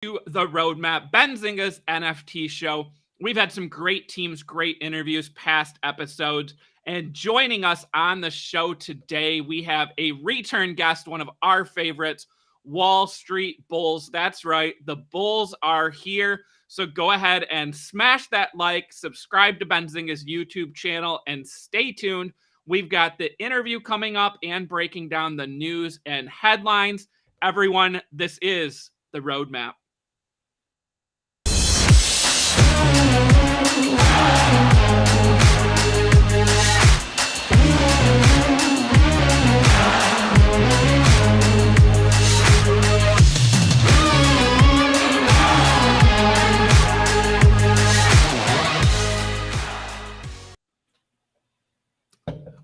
to the Roadmap, Benzinga's NFT show. We've had some great teams, great interviews, past episodes. And joining us on the show today, we have a return guest, one of our favorites, Wall Street Bulls. That's right, the Bulls are here. So go ahead and smash that like, subscribe to Benzinga's YouTube channel, and stay tuned. We've got the interview coming up and breaking down the news and headlines. Everyone, this is the Roadmap.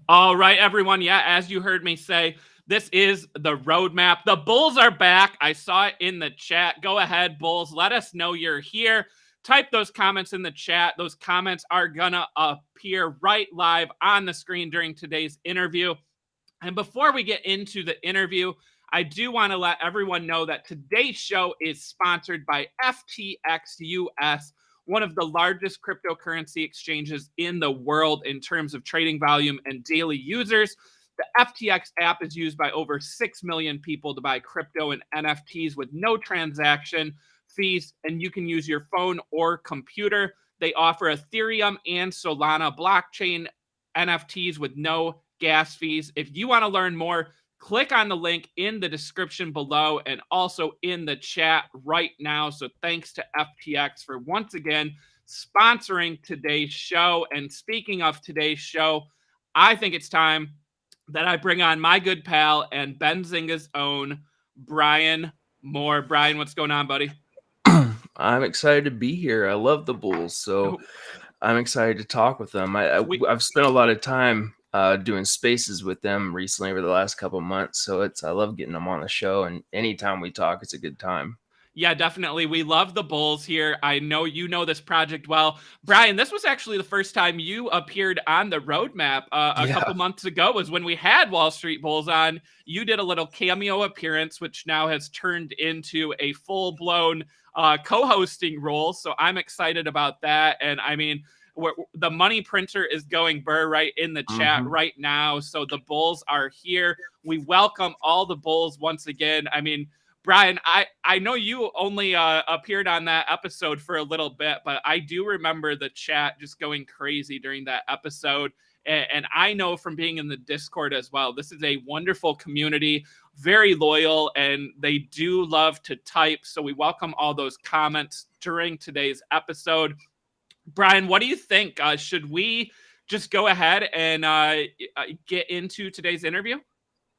All right, everyone. Yeah, as you heard me say, this is the Roadmap. The Bulls are back. I saw it in the chat. Go ahead, Bulls. Let us know you're here. Type those comments in the chat. Those comments are going to appear right live on the screen during today's interview. And before we get into the interview, I do want to let everyone know that today's show is sponsored by FTX US, one of the largest cryptocurrency exchanges in the world in terms of trading volume and daily users. The FTX app is used by over 6 million people to buy crypto and NFTs with no transaction fees, and you can use your phone or computer. They offer Ethereum and Solana blockchain NFTs with no gas fees. If you want to learn more, click on the link in the description below and also in the chat right now. So thanks to FTX for once again sponsoring today's show. And speaking of today's show, I think it's time that I bring on my good pal and Benzinga's own Brian Moir. Brian, what's going on, buddy? I'm excited to be here. I love the Bulls, so I'm excited to talk with them. I've spent a lot of time doing spaces with them recently over the last couple of months, so I love getting them on the show, and anytime we talk, it's a good time. Yeah, definitely. We love the Bulls here. I know you know this project well. Brian, this was actually the first time you appeared on the Roadmap a couple months ago was when we had Wall Street Bulls on. You did a little cameo appearance, which now has turned into a full-blown co-hosting role, so I'm excited about that. And I mean, the money printer is going burr right in the chat right now. So the Bulls are here. We welcome all the Bulls once again. I mean, Brian, I know you only appeared on that episode for a little bit, but I do remember the chat just going crazy during that episode. And I know from being in the Discord as well, this is a wonderful community, very loyal, and they do love to type. So we welcome all those comments during today's episode. Brian, what do you think? Should we just go ahead and get into today's interview?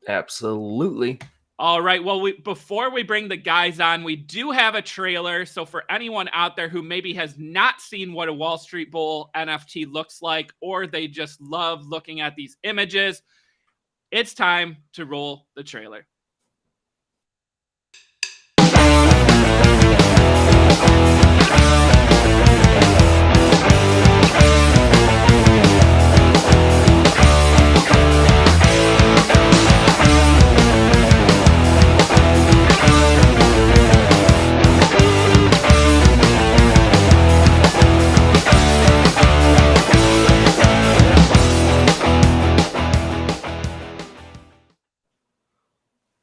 Absolutely. All right. Well, before we bring the guys on, we do have a trailer. So for anyone out there who maybe has not seen what a Wall Street Bull NFT looks like, or they just love looking at these images, it's time to roll the trailer.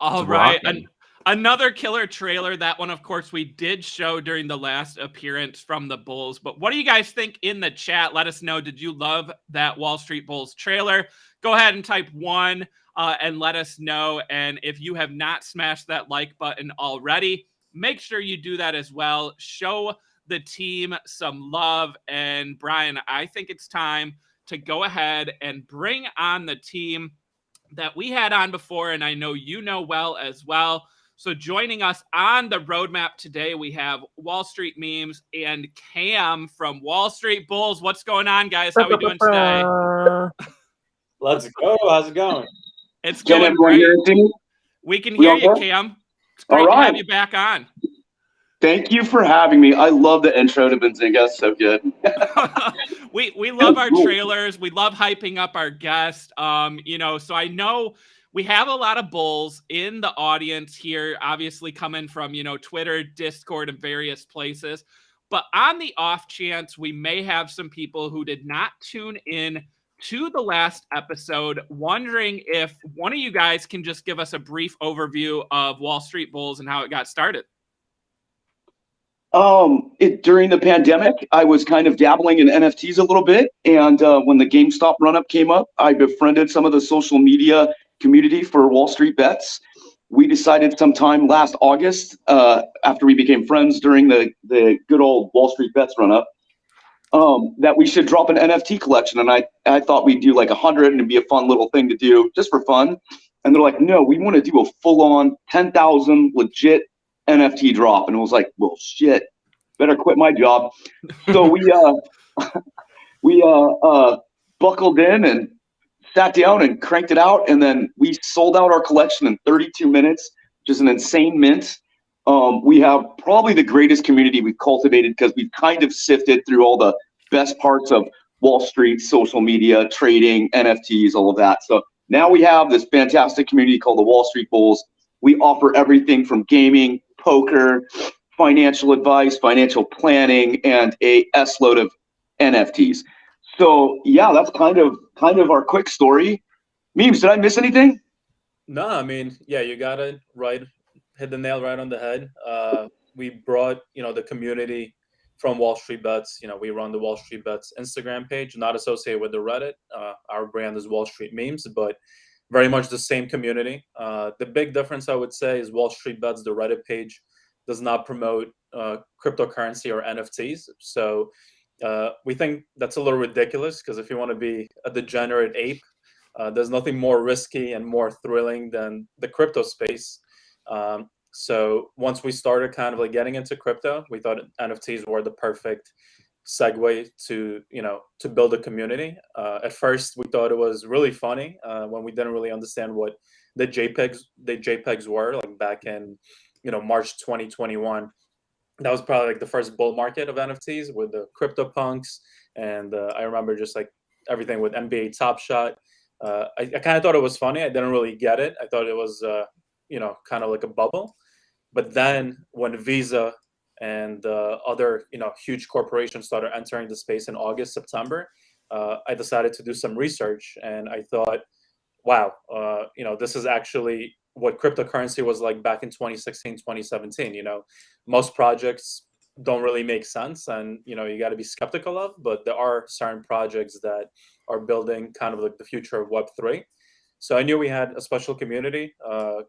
All right. Another killer trailer. That one, of course, we did show during the last appearance from the Bulls. But what do you guys think in the chat? Let us know. Did you love that Wall Street Bulls trailer? Go ahead and type 1 and let us know. And if you have not smashed that like button already, make sure you do that as well. Show the team some love. And Brian, I think it's time to go ahead and bring on the team that we had on before, and I know you know well as well. So joining us on the Roadmap today, we have Wall Street Memes and Cam from Wall Street Bulls. What's going on, guys? How are we doing today? Let's go. How's it going? It's going great. We can hear you, Cam. It's great to have you back on. Thank you for having me. I love the intro to Benzinga. So good. we love our trailers. We love hyping up our guest. So I know we have a lot of bulls in the audience here, obviously coming from, Twitter, Discord, and various places. But on the off chance we may have some people who did not tune in to the last episode, wondering if one of you guys can just give us a brief overview of Wall Street Bulls and how it got started. During the pandemic, I was kind of dabbling in NFTs a little bit. And when the GameStop run-up came up, I befriended some of the social media community for Wall Street Bets. We decided sometime last August, after we became friends during the good old Wall Street Bets run-up, that we should drop an NFT collection. And I thought we'd do like 100 and it'd be a fun little thing to do just for fun. And they're like, no, we want to do a full-on 10,000 legit NFT drop. And it was like, well, shit, better quit my job. So we buckled in and sat down and cranked it out. And then we sold out our collection in 32 minutes, which is an insane mint. We have probably the greatest community we've cultivated because we've kind of sifted through all the best parts of Wall Street, social media, trading, NFTs, all of that. So now we have this fantastic community called the Wall Street Bulls. We offer everything from gaming, poker, financial advice, financial planning, and a S-load of NFTs. So yeah, that's kind of our quick story. Memes, did I miss anything? No, I mean, yeah, you got it right. Hit the nail right on the head. We brought, the community from Wall Street Bets. We run the Wall Street Bets Instagram page, not associated with the Reddit. Our brand is Wall Street Memes, but very much the same community. The big difference, I would say, is Wall Street Bets, the Reddit page, does not promote cryptocurrency or NFTs. So we think that's a little ridiculous because if you want to be a degenerate ape, there's nothing more risky and more thrilling than the crypto space. So once we started kind of like getting into crypto, we thought NFTs were the perfect segue to build a community. At first, we thought it was really funny when we didn't really understand what the JPEGs were, like back in March 2021. That was probably like the first bull market of NFTs with the CryptoPunks, and I remember just like everything with NBA Top Shot. I kind of thought it was funny. I didn't really get it. I thought it was kind of like a bubble. But then when Visa and other huge corporations started entering the space in August, September, I decided to do some research, and I thought, wow, this is actually what cryptocurrency was like back in 2016, 2017. Most projects don't really make sense, and you got to be skeptical of, but there are certain projects that are building kind of like the future of Web3. So I knew we had a special community.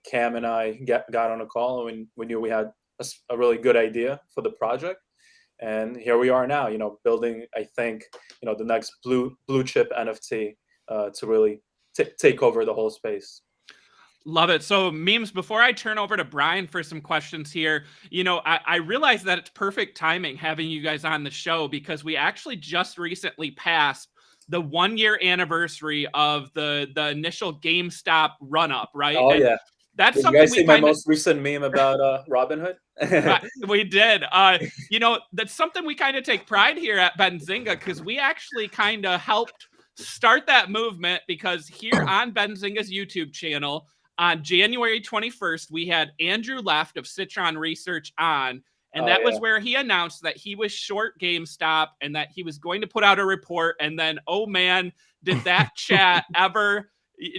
Cam and I got on a call, and we knew we had a really good idea for the project. And here we are now, building, I think, the next blue chip NFT to really take over the whole space. Love it. So Memes, before I turn over to Brian for some questions here, I realize that it's perfect timing having you guys on the show because we actually just recently passed the 1-year anniversary of the initial GameStop run up, right? Oh, yeah. That's did something you guys see my most recent meme about Robinhood? We did. That's something we kind of take pride here at Benzinga because we actually kind of helped start that movement because here on Benzinga's YouTube channel on January 21st, we had Andrew Left of Citron Research on. And that was where he announced that he was short GameStop and that he was going to put out a report. And then, oh man, did that chat ever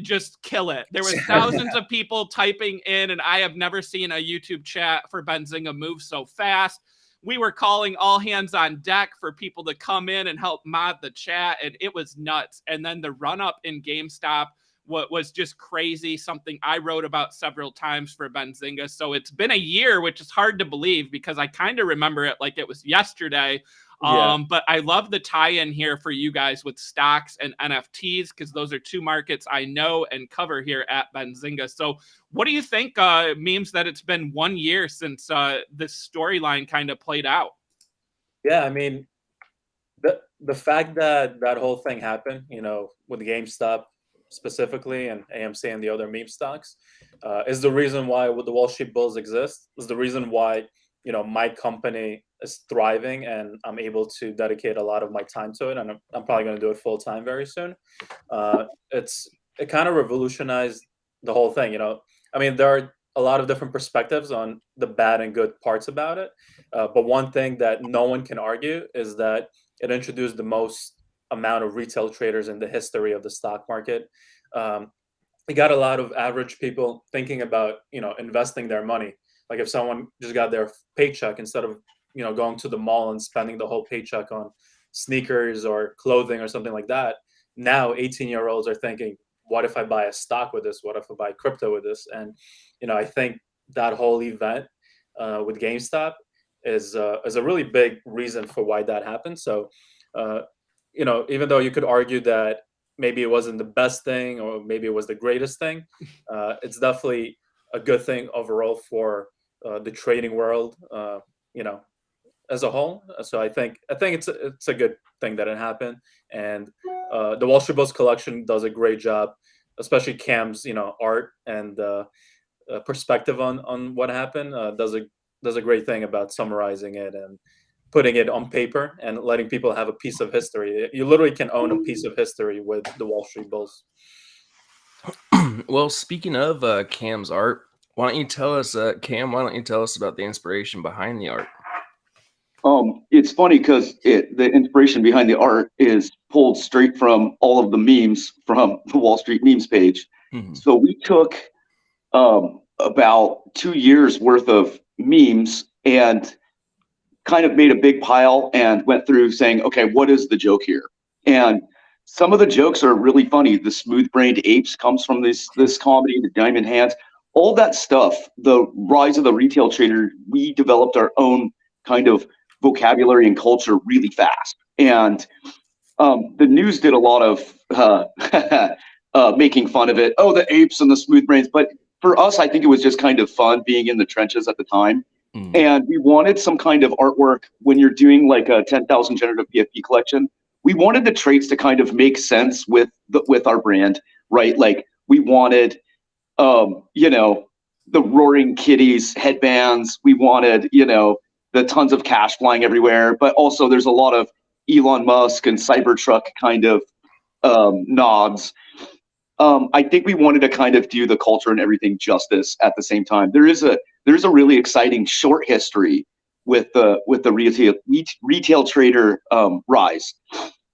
just kill it. There was thousands of people typing in, and I have never seen a YouTube chat for Benzinga move so fast. We were calling all hands on deck for people to come in and help mod the chat, and it was nuts. And then the run up in GameStop was just crazy, something I wrote about several times for Benzinga. So it's been a year, which is hard to believe because I kind of remember it like it was yesterday. But I love the tie-in here for you guys with stocks and NFTs because those are two markets I know and cover here at Benzinga. So what do you think, Memes, that it's been 1 year since this storyline kind of played out? Yeah, I mean, the fact that whole thing happened, with GameStop specifically and AMC and the other meme stocks is the reason why the Wall Street Bulls exist, is the reason why my company is thriving and I'm able to dedicate a lot of my time to it, and I'm probably going to do it full time very soon. It kind of revolutionized the whole thing. I mean, there are a lot of different perspectives on the bad and good parts about it. But one thing that no one can argue is that it introduced the most amount of retail traders in the history of the stock market. It got a lot of average people thinking about, investing their money. Like if someone just got their paycheck, instead of, going to the mall and spending the whole paycheck on sneakers or clothing or something like that, now 18-year-olds are thinking, what if I buy a stock with this? What if I buy crypto with this? And, I think that whole event with GameStop is a really big reason for why that happened. So, even though you could argue that maybe it wasn't the best thing or maybe it was the greatest thing, it's definitely a good thing overall for the trading world, as a whole. So I think it's a good thing that it happened, and the Wall Street Bulls collection does a great job, especially Cam's art and perspective on what happened. Does a great thing about summarizing it and putting it on paper and letting people have a piece of history. You literally can own a piece of history with the Wall Street Bulls. Well, speaking of Cam's art, why don't you tell us, Cam? Why don't you tell us about the inspiration behind the art? It's funny because the inspiration behind the art is pulled straight from all of the memes from the Wall Street memes page. Mm-hmm. So we took about 2 years worth of memes and kind of made a big pile and went through saying, okay, what is the joke here? And some of the jokes are really funny. The smooth-brained apes comes from this comedy, the diamond hands, all that stuff. The rise of the retail trader, we developed our own kind of vocabulary and culture really fast. And the news did a lot of making fun of it. Oh, the apes and the smooth brains. But for us, I think it was just kind of fun being in the trenches at the time. And we wanted some kind of artwork when you're doing like a 10,000 generative PFP collection. We wanted the traits to kind of make sense with our brand, right? Like we wanted, the roaring kitties headbands. We wanted, the tons of cash flying everywhere. But also there's a lot of Elon Musk and Cybertruck kind of nods. I think we wanted to kind of do the culture and everything justice at the same time. There's a really exciting short history with the retail trader rise,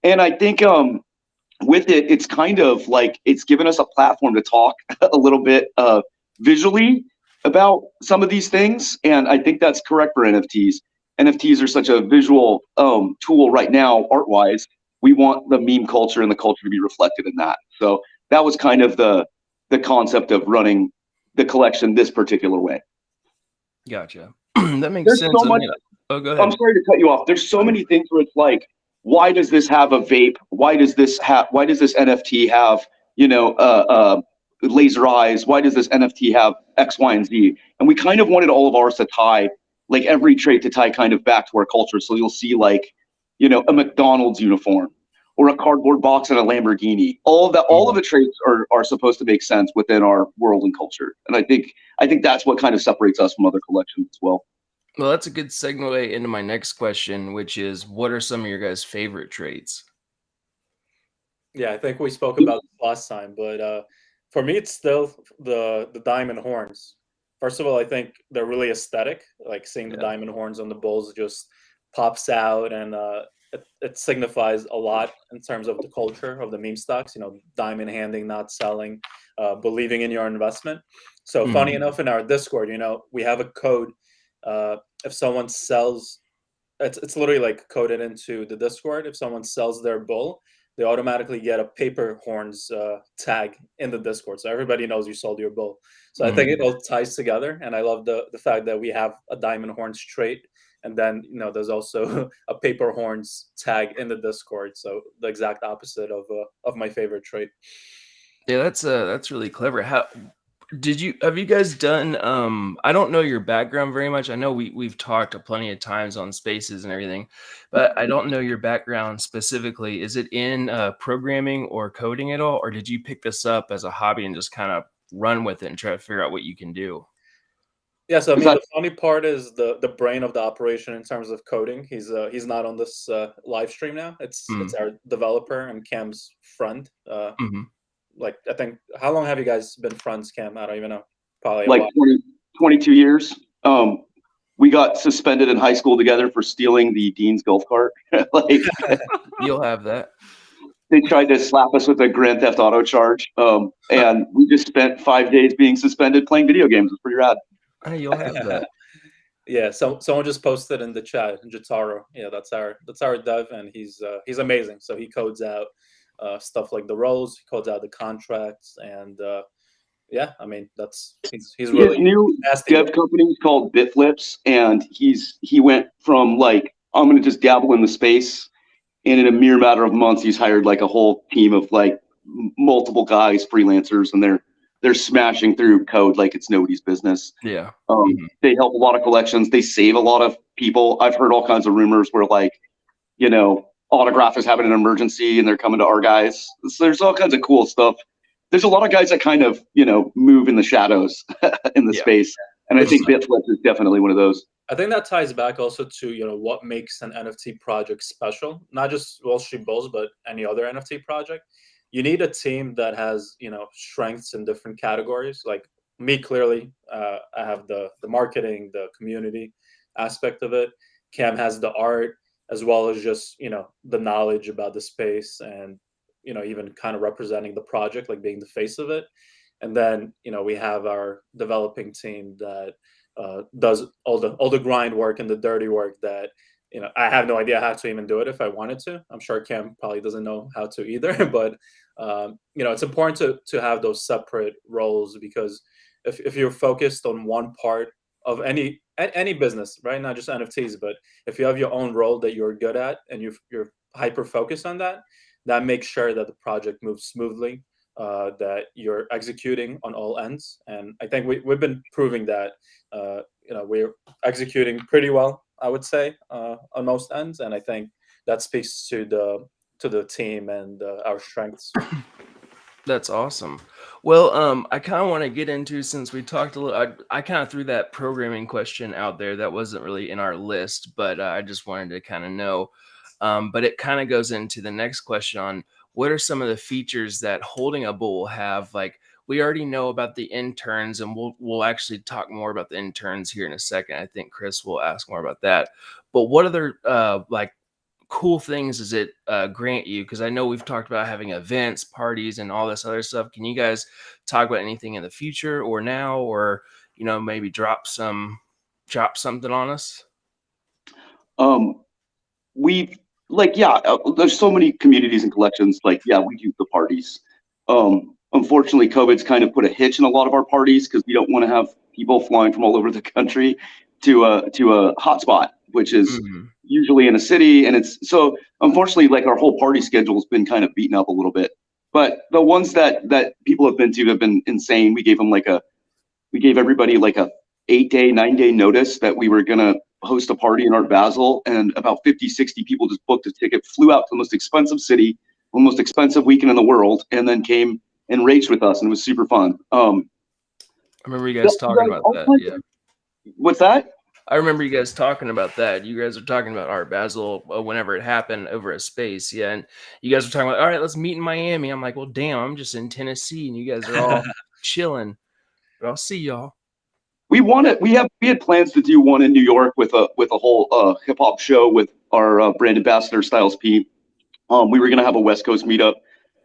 and I think with it, it's kind of like it's given us a platform to talk a little bit visually about some of these things, and I think that's correct for NFTs. NFTs are such a visual tool right now, art-wise. We want the meme culture and the culture to be reflected in that. So that was kind of the concept of running the collection this particular way. Gotcha. That makes sense. So much, oh, go ahead. I'm sorry to cut you off. There's so many things where it's like, why does this have a vape? Why does this NFT have, laser eyes? Why does this NFT have X, Y, and Z? And we kind of wanted all of ours to tie, like every trait to tie kind of back to our culture. So you'll see like, a McDonald's uniform or a cardboard box and a Lamborghini. All of the traits are supposed to make sense within our world and culture. And I think that's what kind of separates us from other collections as well. Well, that's a good segue into my next question, which is, what are some of your guys' favorite traits? Yeah, I think we spoke about this last time, but for me, it's still the diamond horns. First of all, I think they're really aesthetic. Like seeing the diamond horns on the Bulls just pops out, and it signifies a lot in terms of the culture of the meme stocks. Diamond handing, not selling, believing in your investment. So funny enough, in our Discord, we have a code. If someone sells, it's literally like coded into the Discord. If someone sells their bull, they automatically get a paper horns tag in the Discord. So everybody knows you sold your bull. So I think it all ties together. And I love the fact that we have a diamond horns trait. And then, there's also a paper horns tag in the Discord. So the exact opposite of my favorite trait. Yeah, that's really clever. Have you guys done, I don't know your background very much. I know we've talked plenty of times on spaces and everything, but I don't know your background specifically. Is it in programming or coding at all? Or did you pick this up as a hobby and just kind of run with it and try to figure out what you can do? Yeah, so I mean, the funny part is the brain of the operation in terms of coding. He's not on this live stream now. It's our developer and Cam's friend. like, I think, how long have you guys been friends, Cam? I don't even know. Probably like 22 years. We got suspended in high school together for stealing the dean's golf cart. Like, You'll have that. they tried to slap us with a Grand Theft Auto charge, and we just spent 5 days being suspended playing video games. It's pretty rad. Hey, you'll have that. Yeah, so someone just posted in the chat, Jotaro. Yeah, that's our dev, and he's amazing. So he codes out stuff like the roles, he codes out the contracts, and yeah, I mean he's really His new nasty. dev company is called Bitflips, and he went from like, I'm gonna just dabble in the space, and in a mere matter of months, he's hired like a whole team of like multiple guys, freelancers, and they're smashing through code like it's nobody's business. Yeah. They help a lot of collections. They save a lot of people. I've heard all kinds of rumors where, like, you know, Autograph is having an emergency and they're coming to our guys. So there's all kinds of cool stuff. There's a lot of guys that kind of, you know, move in the shadows in the space. And I think Bitflips is definitely one of those. I think that ties back also to, you know, what makes an NFT project special, not just Wall Street Bulls, but any other NFT project. You need a team that has, you know, strengths in different categories. Like me, clearly, I have the marketing, the community aspect of it. Cam has the art, as well as just, you know, the knowledge about the space and, you know, even kind of representing the project, like being the face of it. And then, you know, we have our developing team that does all the grind work and the dirty work that, you know, I have no idea how to even do it if I wanted to. I'm sure Cam probably doesn't know how to either, but you know, it's important to have those separate roles, because if you're focused on one part of any business, right, not just NFTs, but if you have your own role that you're good at and you're hyper focused on that, that makes sure that the project moves smoothly, that you're executing on all ends. And I think we've been proving that, you know, we're executing pretty well, I would say, on most ends. And I think that speaks to the team and our strengths. That's awesome. Well, I kind of want to get into, since we talked a little, I kind of threw that programming question out there that wasn't really in our list, but I just wanted to kind of know. But it kind of goes into the next question on what are some of the features that holding a bull will have. Like, we already know about the interns, and we'll actually talk more about the interns here in a second. I think Chris will ask more about that. But what other like cool things does it grant you? Because I know we've talked about having events, parties, and all this other stuff. Can you guys talk about anything in the future or now, or, you know, maybe drop something on us? We've like, there's so many communities and collections. Like, we do the parties. Unfortunately, COVID's kind of put a hitch in a lot of our parties because we don't want to have people flying from all over the country to a hotspot, which is usually in a city. And it's so, unfortunately, like, our whole party schedule has been kind of beaten up a little bit. But the ones that people have been to have been insane. We gave everybody like a 9-day notice that we were gonna host a party in Art Basel, and about 50-60 people just booked a ticket, flew out to the most expensive city, the most expensive weekend in the world, and then came and raged with us, and it was super fun. I remember you guys talking about that. Yeah. What's that? I remember you guys talking about that. You guys are talking about Art Basel whenever it happened over a space. Yeah. And you guys were talking about, all right, let's meet in Miami. I'm like, well, damn, I'm just in Tennessee and you guys are all chilling. But I'll see y'all. We had plans to do one in New York with a whole hip hop show with our brand ambassador Styles P. We were gonna have a West Coast meetup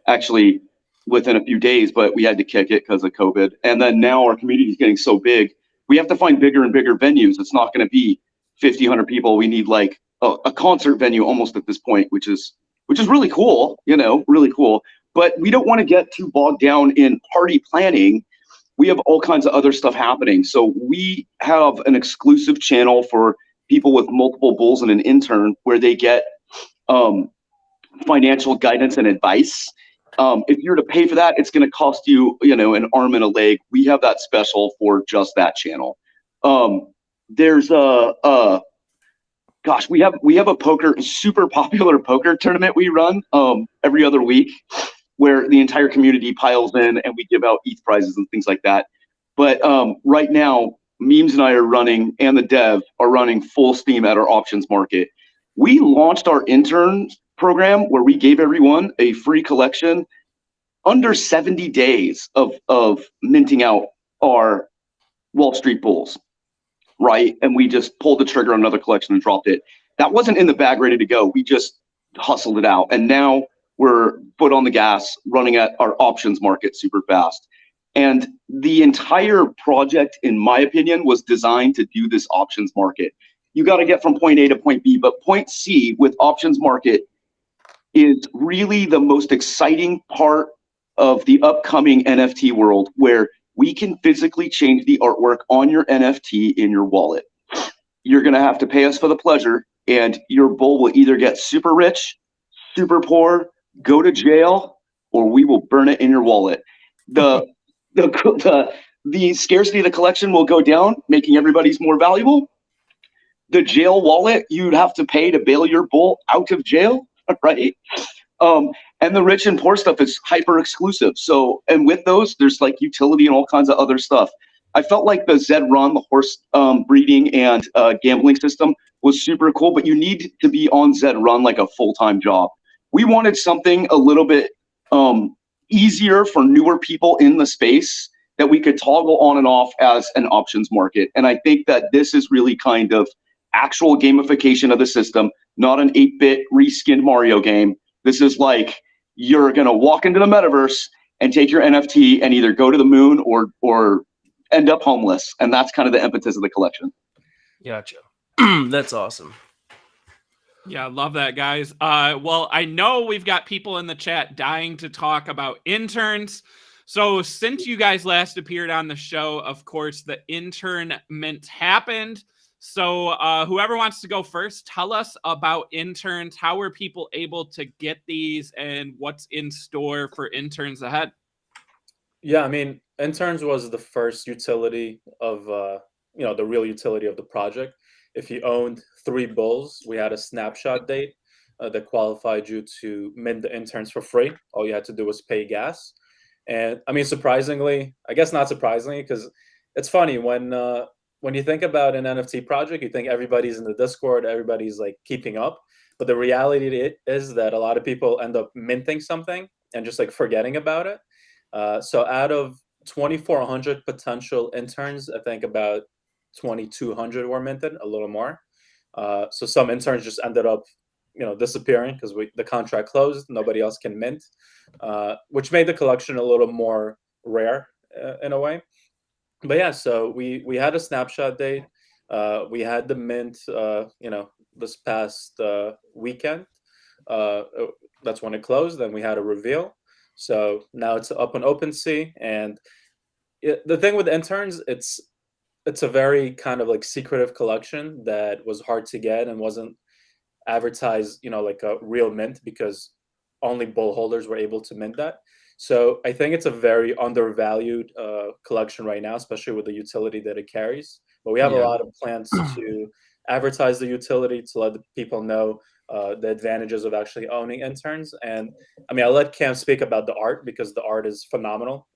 actually within a few days, but we had to kick it because of COVID. And then now our community is getting so big, we have to find bigger and bigger venues. It's not going to be 50, 100 people. We need like a concert venue almost at this point, which is really cool, you know, really cool. But we don't want to get too bogged down in party planning. We have all kinds of other stuff happening. So we have an exclusive channel for people with multiple bulls and an intern where they get financial guidance and advice. If you're to pay for that, it's going to cost you, you know, an arm and a leg. We have that special for just that channel. There's we have a super popular poker tournament we run every other week, where the entire community piles in and we give out ETH prizes and things like that. But right now, Memes and I are running, and the dev are running full steam at our options market. We launched our intern program where we gave everyone a free collection under 70 days of minting out our Wall Street Bulls, right? And we just pulled the trigger on another collection and dropped it. That wasn't in the bag ready to go. We just hustled it out. And now we're foot on the gas, running at our options market super fast. And the entire project, in my opinion, was designed to do this options market. You got to get from point A to point B, but point C with options market is really the most exciting part of the upcoming NFT world, where we can physically change the artwork on your NFT in your wallet. You're going to have to pay us for the pleasure, and your bull will either get super rich, super poor, go to jail, or we will burn it in your wallet. The scarcity of the collection will go down, making everybody's more valuable. The jail wallet, you'd have to pay to bail your bull out of jail, right? And the rich and poor stuff is hyper exclusive. So, and with those, there's like utility and all kinds of other stuff. I felt like the Zed Run, the horse breeding and gambling system was super cool, but you need to be on Zed Run like a full-time job. We wanted something a little bit easier for newer people in the space that we could toggle on and off as an options market. And I think that this is really kind of actual gamification of the system, not an 8-bit reskinned Mario game. This is like, you're going to walk into the metaverse and take your NFT and either go to the moon or end up homeless. And that's kind of the impetus of the collection. Gotcha. That's awesome. Yeah, love that, guys. Well, I know we've got people in the chat dying to talk about interns. So since you guys last appeared on the show, of course, the intern mint happened. So whoever wants to go first, tell us about interns. How are people able to get these and what's in store for interns ahead? Yeah, I mean, interns was the first utility of, the real utility of the project. If you owned 3 bulls, we had a snapshot date that qualified you to mint the interns for free. All you had to do was pay gas. And I mean, surprisingly, I guess not surprisingly, because it's funny when you think about an NFT project, you think everybody's in the Discord, everybody's like keeping up. But the reality is that a lot of people end up minting something and just like forgetting about it. So out of 2,400 potential interns, I think about 2,200 were minted, a little more. So some interns just ended up, disappearing because the contract closed. Nobody else can mint, which made the collection a little more rare in a way. But yeah, so we had a snapshot date. We had the mint, this past weekend. That's when it closed. Then we had a reveal. So now it's up on OpenSea. And the thing with interns, it's a very kind of like secretive collection that was hard to get and wasn't advertised, like a real mint, because only bull holders were able to mint that. So I think it's a very undervalued collection right now, especially with the utility that it carries. But we have a lot of plans to advertise the utility, to let the people know the advantages of actually owning interns. And I mean, I'll let Cam speak about the art, because the art is phenomenal.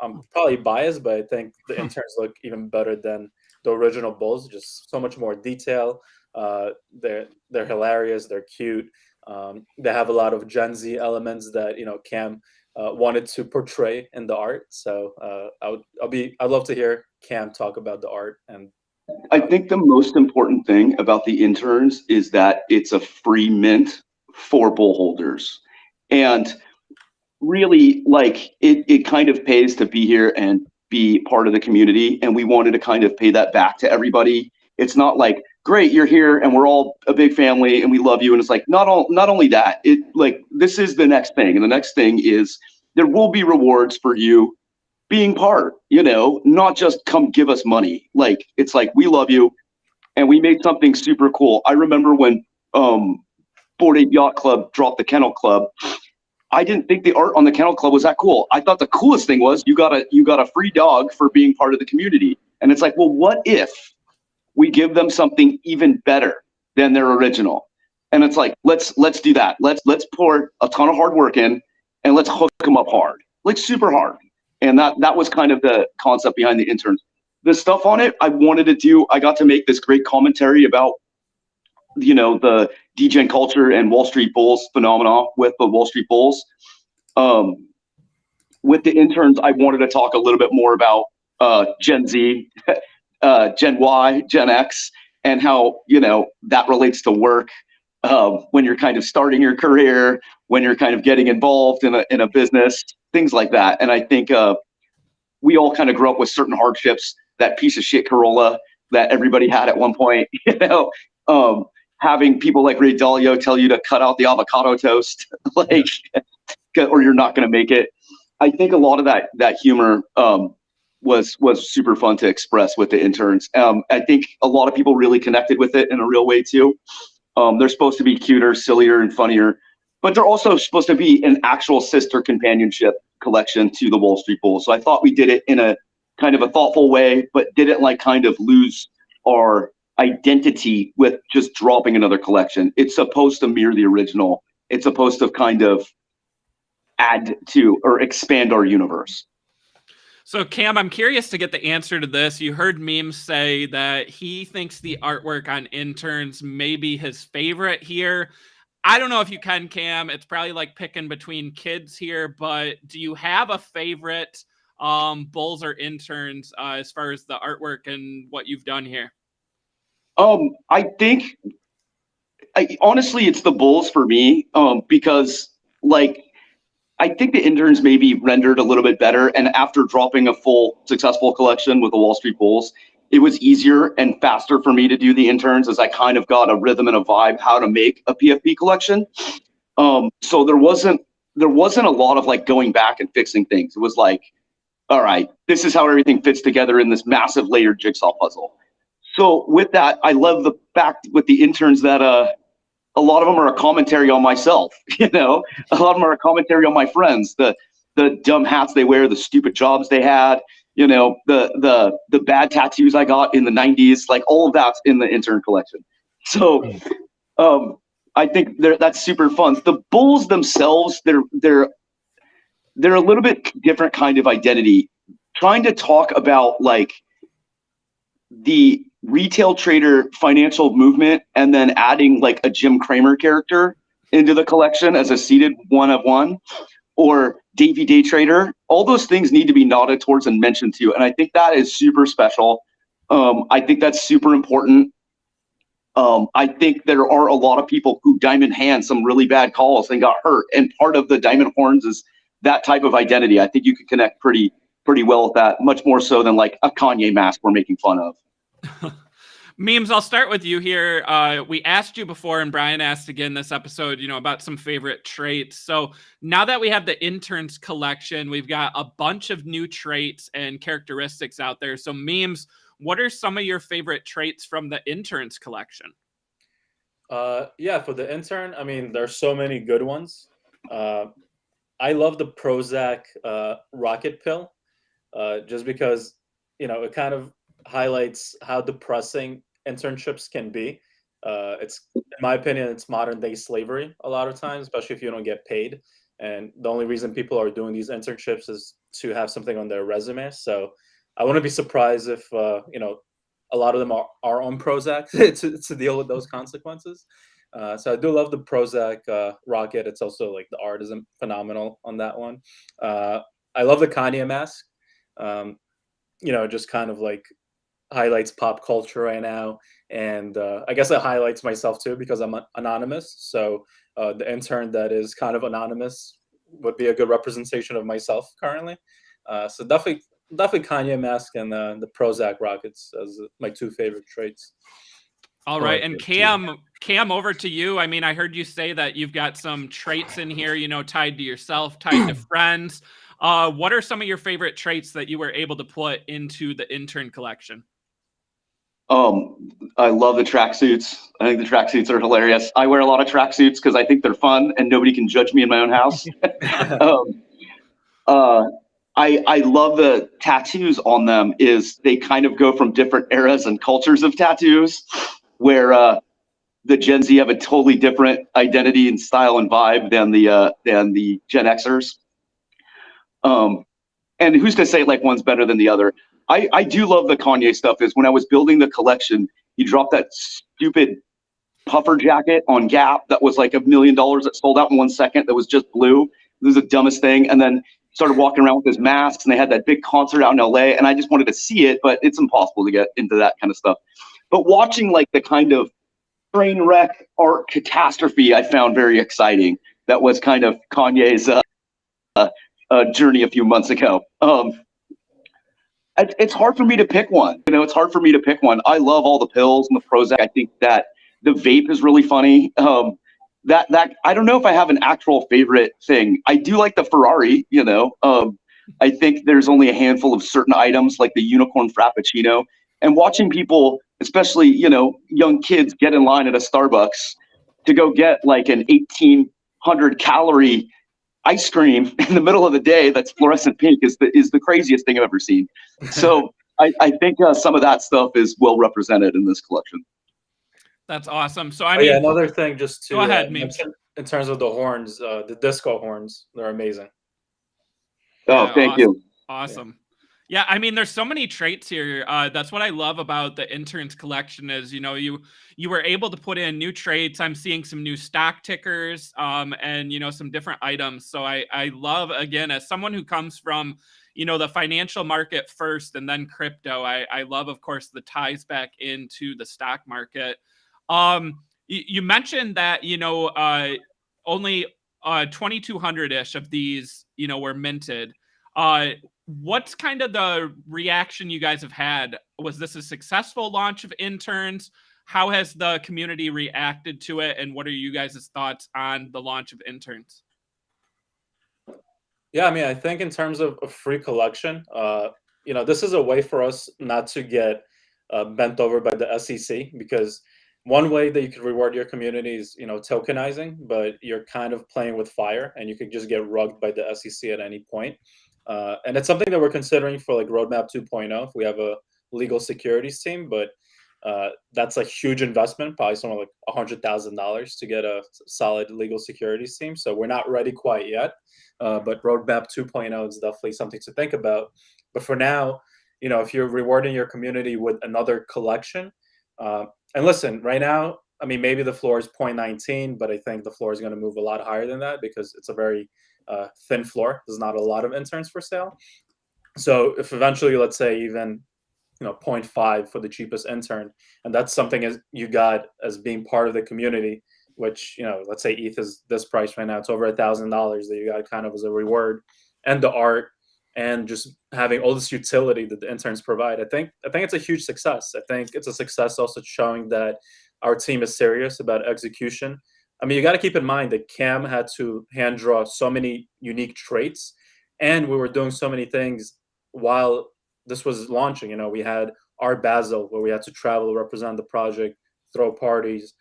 I'm probably biased, but I think the interns look even better than the original bulls. Just so much more detail. They're hilarious. They're cute. They have a lot of Gen Z elements that Cam wanted to portray in the art. So I'd love to hear Cam talk about the art. And I think the most important thing about the interns is that it's a free mint for bull holders. And really, like, it kind of pays to be here and be part of the community. And we wanted to kind of pay that back to everybody. It's not like, great, you're here and we're all a big family and we love you. And it's like, not only that, this is the next thing. And the next thing is there will be rewards for you being part, not just come give us money. Like, it's like, we love you and we made something super cool. I remember when Bored Ape Yacht Club dropped the Kennel Club. I didn't think the art on the Kennel Club was that cool. I thought the coolest thing was you got a free dog for being part of the community. And it's like, well, what if we give them something even better than their original? And it's like, let's do that. Let's pour a ton of hard work in and let's hook them up hard, like super hard. And that was kind of the concept behind the interns. The stuff on it, I got to make this great commentary about, the degen culture and Wall Street Bulls phenomena with the Wall Street Bulls. with the interns, I wanted to talk a little bit more about Gen Z, Gen Y, Gen X, and how, that relates to work when you're kind of starting your career, when you're kind of getting involved in a business, things like that. And I think we all kind of grew up with certain hardships, that piece of shit Corolla that everybody had at one point, having people like Ray Dalio tell you to cut out the avocado toast, like, or you're not going to make it. I think a lot of that humor was super fun to express with the interns. I think a lot of people really connected with it in a real way too. They're supposed to be cuter, sillier, and funnier, but they're also supposed to be an actual sister companionship collection to the Wall Street Bulls. So I thought we did it in a kind of a thoughtful way, but didn't like kind of lose our identity with just dropping another collection. It's supposed to mirror the original. It's supposed to kind of add to or expand our universe. So Cam, I'm curious to get the answer to this. You heard Memes say that he thinks the artwork on Interns may be his favorite here. I don't know if you can, Cam. It's probably like picking between kids here, but do you have a favorite Bulls or Interns as far as the artwork and what you've done here? I think, honestly, it's the Bulls for me, because like, I think the Interns may be rendered a little bit better. And after dropping a full successful collection with the Wall Street Bulls, it was easier and faster for me to do the Interns, as I kind of got a rhythm and a vibe how to make a PFP collection. So there wasn't a lot of like going back and fixing things. It was like, all right, this is how everything fits together in this massive layered jigsaw puzzle. So with that, I love the fact with the Interns that a lot of them are a commentary on myself. A lot of them are a commentary on my friends, the dumb hats they wear, the stupid jobs they had, the bad tattoos I got in the 90s, like all of that's in the Intern collection. So I think that's super fun. The Bulls themselves, they're a little bit different kind of identity. Trying to talk about like the retail trader financial movement and then adding like a Jim Cramer character into the collection as a seated one of one, or Davey Day Trader, all those things need to be nodded towards and mentioned to. And I think that is super special. I think that's super important. I think there are a lot of people who diamond hand some really bad calls and got hurt. And part of the diamond horns is that type of identity. I think you can connect pretty well with that, much more so than like a Kanye mask we're making fun of. Memes, I'll start with you here. We asked you before, and Brian asked again this episode, about some favorite traits. So now that we have the Interns collection, we've got a bunch of new traits and characteristics out there. So Memes, what are some of your favorite traits from the Interns collection? Yeah, for the Intern, I mean, there's so many good ones. I love the Prozac rocket pill, just because, it kind of highlights how depressing internships can be. It's, in my opinion, it's modern day slavery a lot of times, especially if you don't get paid. And the only reason people are doing these internships is to have something on their resume. So I wouldn't be surprised if, a lot of them are on Prozac to deal with those consequences. So I do love the Prozac rocket. It's also like the art is phenomenal on that one. I love the Kanye mask. Just kind of like highlights pop culture right now, and I guess it highlights myself too because I'm anonymous. So the Intern that is kind of anonymous would be a good representation of myself currently. So definitely Kanye mask and the Prozac rockets as my two favorite traits. All right, and Cam, over to you. I mean, I heard you say that you've got some traits in here, tied to yourself, tied to friends. What are some of your favorite traits that you were able to put into the Intern collection? I love the tracksuits. I think the tracksuits are hilarious. I wear a lot of tracksuits because I think they're fun and nobody can judge me in my own house. I love the tattoos on them. Is they kind of go from different eras and cultures of tattoos, where the Gen Z have a totally different identity and style and vibe than the Gen Xers. And who's to say like one's better than the other? I do love the Kanye stuff. Is when I was building the collection, he dropped that stupid puffer jacket on Gap that was like $1 million that sold out in 1 second. That was just blue. It was the dumbest thing. And then started walking around with his masks, and they had that big concert out in LA, and I just wanted to see it, but it's impossible to get into that kind of stuff. But watching like the kind of train wreck art catastrophe I found very exciting. That was kind of Kanye's journey a few months ago. It's hard for me to pick one. You know, it's hard for me to pick one. I love all the pills and the Prozac. I think that the vape is really funny. That I don't know if I have an actual favorite thing. I do like the Ferrari, you know. I think there's only a handful of certain items like the unicorn frappuccino, and watching people, especially, you know, young kids, get in line at a Starbucks to go get like an 1,800 calorie ice cream in the middle of the day that's fluorescent pink is the craziest thing I've ever seen. So I think some of that stuff is well represented in this collection. That's awesome. So I mean, yeah, another thing just to go ahead, mention in terms of the horns, the disco horns, they're amazing. Oh, thank you. Awesome. Yeah, I mean, there's so many traits here. That's what I love about the Interns collection is, you know, you were able to put in new traits. I'm seeing some new stock tickers, and, you know, some different items. So I love, again, as someone who comes from, you know, the financial market first and then crypto, I love, of course, the ties back into the stock market. You mentioned that, you know, only 2,200-ish of these, you know, were minted. What's kind of the reaction you guys have had? Was this a successful launch of Interns? How has the community reacted to it? And what are you guys' thoughts on the launch of Interns? Yeah, I mean, I think in terms of a free collection, you know, this is a way for us not to get bent over by the SEC, because one way that you could reward your community is, you know, tokenizing, but you're kind of playing with fire and you could just get rugged by the SEC at any point. And it's something that we're considering for like Roadmap 2.0 if we have a legal securities team, but that's a huge investment, probably somewhere like $100,000 to get a solid legal securities team. So we're not ready quite yet, but Roadmap 2.0 is definitely something to think about. But for now, you know, if you're rewarding your community with another collection, and listen, right now, I mean, maybe the floor is 0.19, but I think the floor is going to move a lot higher than that because it's a very thin floor. There's not a lot of interns for sale. So if eventually, let's say even, you know, 0.5 for the cheapest intern, and that's something as you got as being part of the community, which, you know, let's say ETH is this price right now, it's over $1,000 that you got kind of as a reward, and the art, and just having all this utility that the interns provide. I think it's a huge success. I think it's a success also showing that our team is serious about execution. I mean, you got to keep in mind that Cam had to hand draw so many unique traits, and we were doing so many things while this was launching. You know, we had Art Basel, where we had to travel, represent the project, throw parties.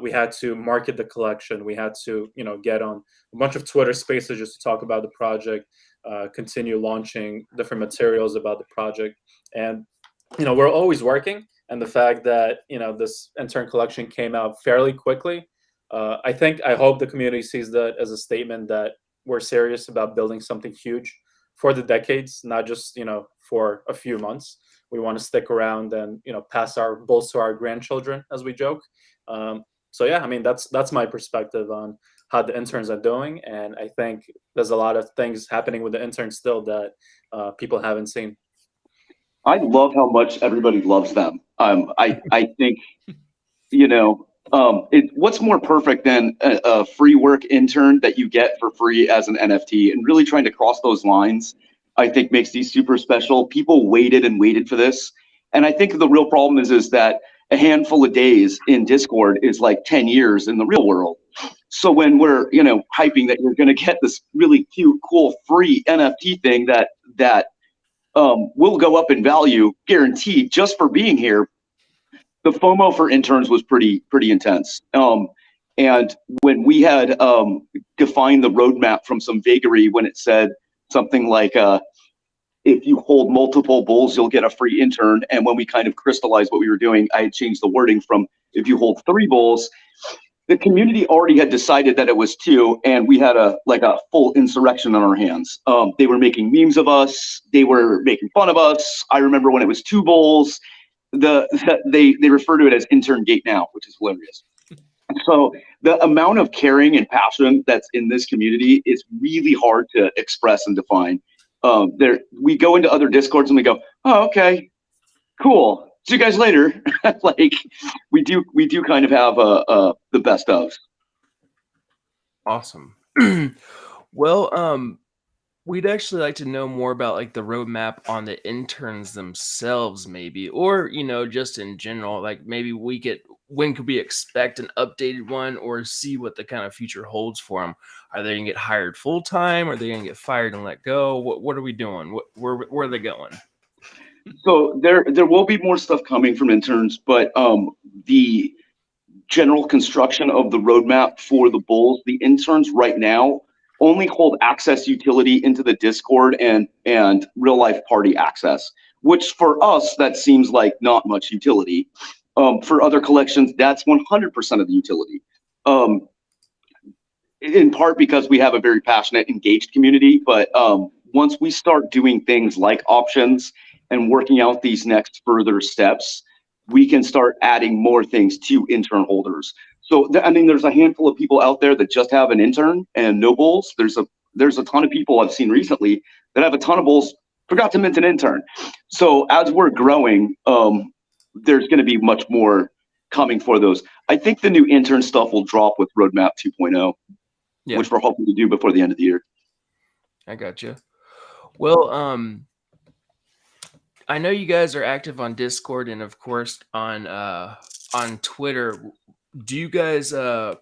We had to market the collection. We had to, you know, get on a bunch of Twitter spaces just to talk about the project, continue launching different materials about the project. And, you know, we're always working. And the fact that, you know, this intern collection came out fairly quickly, I hope the community sees that as a statement that we're serious about building something huge for the decades, not just, you know, for a few months. We want to stick around and, you know, pass our bulls to our grandchildren, as we joke. So yeah, I mean, that's my perspective on how the interns are doing, and I think there's a lot of things happening with the interns still that people haven't seen. I love how much everybody loves them. I think, you know, what's more perfect than a free work intern that you get for free as an NFT, and really trying to cross those lines, I think makes these super special. People waited and waited for this. And I think the real problem is that a handful of days in Discord is like 10 years in the real world. So when we're, you know, hyping that you're going to get this really cute, cool, free NFT thing that will go up in value, guaranteed, just for being here, the FOMO for interns was pretty intense. And when we had defined the roadmap from some vagary, when it said something like, if you hold multiple bulls, you'll get a free intern. And when we kind of crystallized what we were doing, I had changed the wording from if you hold 3 bulls. The community already had decided that it was 2, and we had a full insurrection on our hands. They were making memes of us. They were making fun of us. I remember when it was 2 bulls, they refer to it as intern gate now, which is hilarious. So the amount of caring and passion that's in this community is really hard to express and define. We go into other Discords and we go, oh, okay, cool. See you guys later. Like we do kind of have the best of. Awesome. Well, we'd actually like to know more about like the roadmap on the interns themselves, maybe, or just in general. Like maybe when could we expect an updated one, or see what the kind of future holds for them? Are they gonna get hired full time? Are they gonna get fired and let go? What are we doing? Where are they going? So there will be more stuff coming from interns, but the general construction of the roadmap for the Bulls, the interns right now only hold access utility into the Discord and real life party access, which for us that seems like not much utility. For other collections, that's 100% of the utility. In part because we have a very passionate, engaged community, but once we start doing things like options and working out these next further steps, we can start adding more things to intern holders. So, there's a handful of people out there that just have an intern and no bulls. There's a ton of people I've seen recently that have a ton of bulls, forgot to mint an intern. So as we're growing, there's going to be much more coming for those. I think the new intern stuff will drop with Roadmap 2.0, which we're hoping to do before the end of the year. I got you. Well, I know you guys are active on Discord and of course on Twitter. Do you guys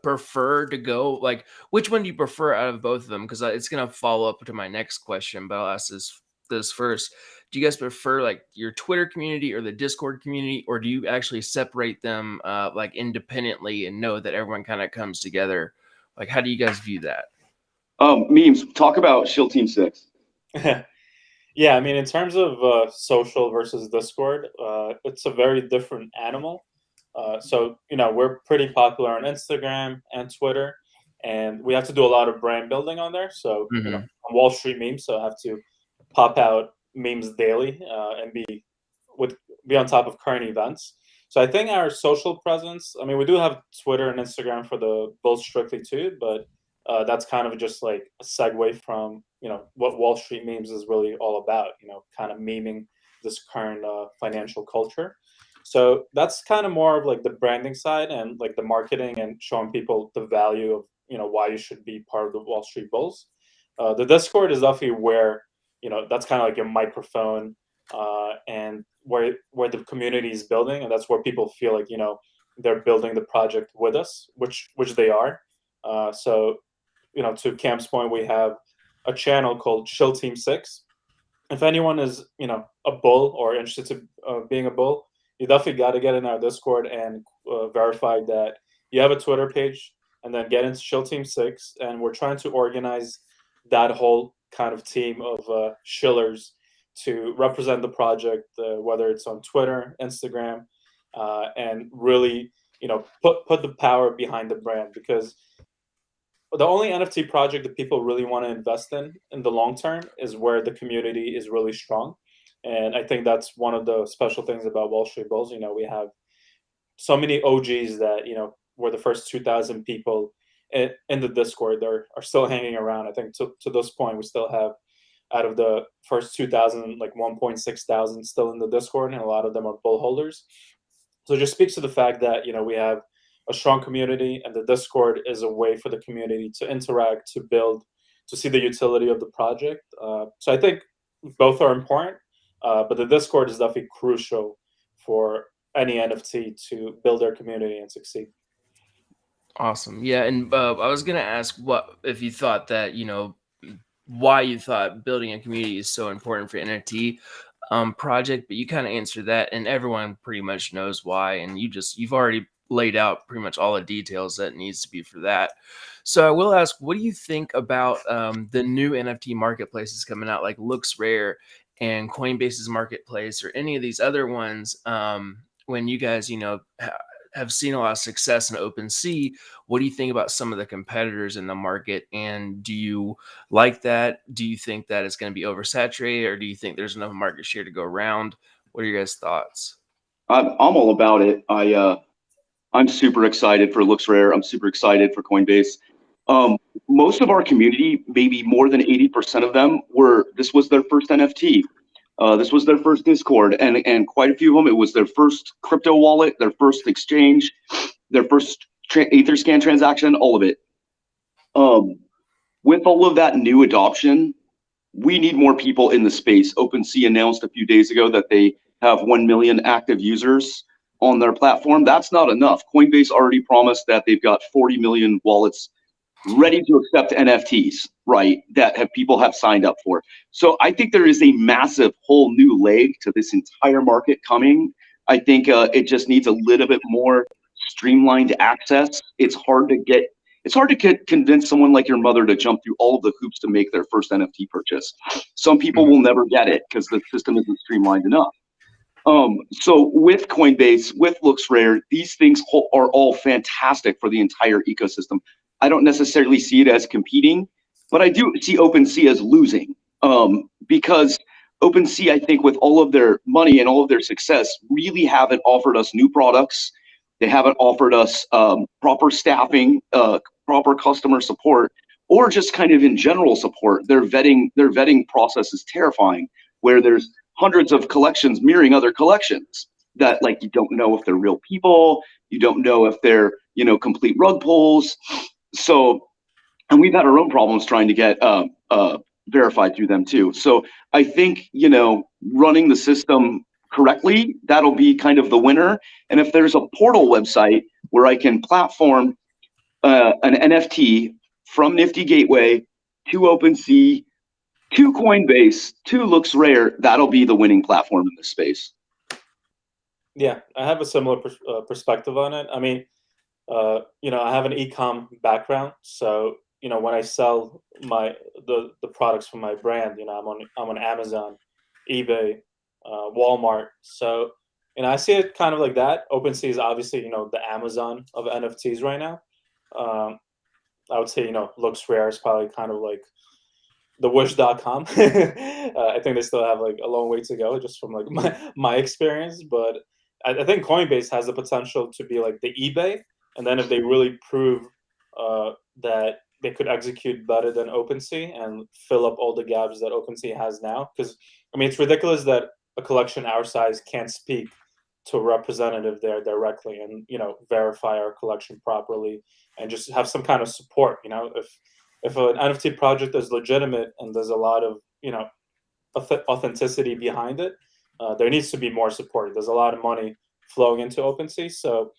prefer to go, like, which one do you prefer out of both of them? Because it's gonna follow up to my next question, but I'll ask this first. Do you guys prefer like your Twitter community or the Discord community, or do you actually separate them like independently and know that everyone kind of comes together? Like, how do you guys view that? Memes, talk about Shield Team 6. Yeah, I mean, in terms of social versus Discord, it's a very different animal. So, we're pretty popular on Instagram and Twitter, and we have to do a lot of brand building on there. So, on Wall Street memes, so I have to pop out memes daily and be on top of current events. So I think our social presence, I mean, we do have Twitter and Instagram for the Bulls strictly too, but that's kind of just like a segue from, what Wall Street memes is really all about, kind of memeing this current financial culture. So that's kind of more of like the branding side and like the marketing and showing people the value of, why you should be part of the Wall Street Bulls. The Discord is definitely where, that's kind of like your microphone and where the community is building. And that's where people feel like, they're building the project with us, which they are. So, to Cam's point, we have a channel called Shield Team 6. If anyone is, a bull or interested to being a bull, you definitely got to get in our Discord and verify that you have a Twitter page, and then get into Shield Team 6. And we're trying to organize that whole kind of team of shillers to represent the project, whether it's on Twitter, Instagram, and really, put the power behind the brand, because the only NFT project that people really want to invest in the long term is where the community is really strong. And I think that's one of the special things about Wall Street Bulls. We have so many OGs that, were the first 2,000 people in the Discord. They are still hanging around. I think to this point, we still have, out of the first 2,000, like 1.6 thousand still in the Discord, and a lot of them are bull holders. So it just speaks to the fact that, we have a strong community, and the Discord is a way for the community to interact, to build, to see the utility of the project. So I think both are important, but the Discord is definitely crucial for any NFT to build their community and succeed. Awesome. Yeah, and I was gonna ask what if you thought that why you thought building a community is so important for NFT project, but you kind of answered that, and everyone pretty much knows why, and you've already laid out pretty much all the details that needs to be for that. So I will ask, what do you think about the new NFT marketplaces coming out, like Looks Rare and Coinbase's marketplace, or any of these other ones? When you guys, have seen a lot of success in OpenSea, what do you think about some of the competitors in the market? And do you like that? Do you think that it's going to be oversaturated, or do you think there's enough market share to go around? What are your guys' thoughts? I'm all about it. I'm super excited for LooksRare. I'm super excited for Coinbase. Most of our community, maybe more than 80% of them, this was their first NFT. This was their first Discord, and quite a few of them, it was their first crypto wallet, their first exchange, their first Etherscan transaction, all of it. With all of that new adoption, we need more people in the space. OpenSea announced a few days ago that they have 1 million active users on their platform. That's not enough. Coinbase already promised that they've got 40 million wallets ready to accept NFTs, right, that people have signed up for. So I think there is a massive whole new leg to this entire market coming. I think it just needs a little bit more streamlined access. It's hard to convince someone like your mother to jump through all of the hoops to make their first NFT purchase. Some people will never get it because the system isn't streamlined enough. So with Coinbase, with LooksRare, these things are all fantastic for the entire ecosystem. I don't necessarily see it as competing, but I do see OpenSea as losing, because OpenSea, I think, with all of their money and all of their success, really haven't offered us new products. They haven't offered us proper staffing, proper customer support, or just kind of in general support. Their vetting process is terrifying, where there's hundreds of collections mirroring other collections that, like, you don't know if they're real people, you don't know if they're, complete rug pulls. So, and we've had our own problems trying to get verified through them too. So I think, running the system correctly, that'll be kind of the winner. And if there's a portal website where I can platform an NFT from Nifty Gateway to OpenSea to Coinbase to LooksRare, that'll be the winning platform in this space. Yeah, I have a similar perspective on it. I mean, I have an e-com background, so when I sell the products from my brand, I'm on Amazon, eBay, Walmart. So I see it kind of like that. OpenSea is obviously the Amazon of NFTs right now. I would say LooksRare is probably kind of like the Wish.com. I think they still have like a long way to go, just from like my experience. But I think Coinbase has the potential to be like the eBay. And then if they really prove that they could execute better than OpenSea and fill up all the gaps that OpenSea has now, because it's ridiculous that a collection our size can't speak to a representative there directly and verify our collection properly and just have some kind of support. If an NFT project is legitimate and there's a lot of authenticity behind it, there needs to be more support. There's a lot of money flowing into OpenSea, so